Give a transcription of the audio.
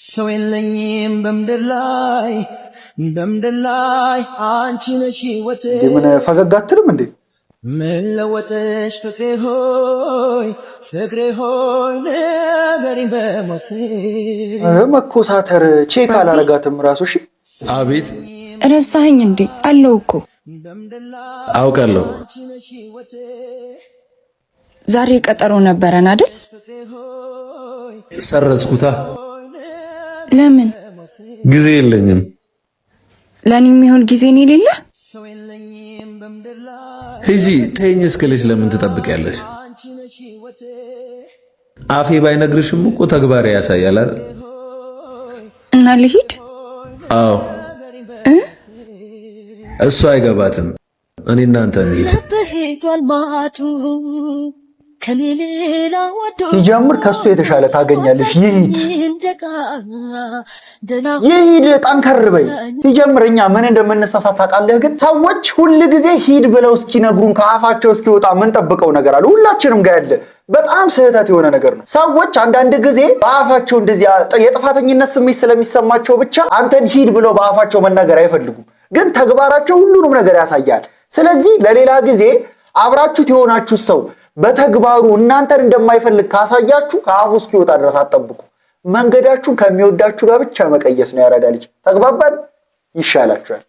ሰው የለኝም በምድር ላይ አንቺ ነሽ ሕይወቴ ምን ፈገግ አትልም እንዴ? ምን ለወጠሽ ፍቅሬ ሆይ ንገሪኝ በሞቴ። መኮሳተር ቼክ አላረጋትም ራሱ። እሺ አቤት ረሳኸኝ እንዴ? አለው እኮ አውቃለሁ። ዛሬ ቀጠሮ ነበረን አይደል? ሰረዝኩታ። ለምን? ጊዜ የለኝም። ለኔ የሚሆን ጊዜ ነው የሌለ? ሂጂ ተይኝ እስክልሽ ለምን ትጠብቂያለሽ? አፌ ባይነግርሽም እኮ ተግባር ያሳያል አይደል? እና ልሂድ? አዎ እሱ አይገባትም። እኔ እናንተ እንሂድ። ሲጀምር ከሱ የተሻለ ታገኛለሽ። ይሂድ ጠንከር በይ። ሲጀምር እኛ ምን እንደምንሳሳት ታውቃለህ? ግን ሰዎች ሁል ጊዜ ሂድ ብለው እስኪነግሩን ከአፋቸው እስኪወጣ ምን ጠብቀው ነገር አለ ሁላችንም ጋር ያለ በጣም ስህተት የሆነ ነገር ነው። ሰዎች አንዳንድ ጊዜ በአፋቸው እንደዚህ የጥፋተኝነት ስሜት ስለሚሰማቸው ብቻ አንተን ሂድ ብለው በአፋቸው መናገር አይፈልጉም፣ ግን ተግባራቸው ሁሉንም ነገር ያሳያል። ስለዚህ ለሌላ ጊዜ አብራችሁት የሆናችሁ ሰው በተግባሩ እናንተን እንደማይፈልግ ካሳያችሁ ከአፉ እስኪወጣ ድረስ አትጠብቁ። መንገዳችሁን ከሚወዳችሁ ጋር ብቻ መቀየስ ነው ያራዳ ልጅ። ተግባባን? ይሻላችኋል።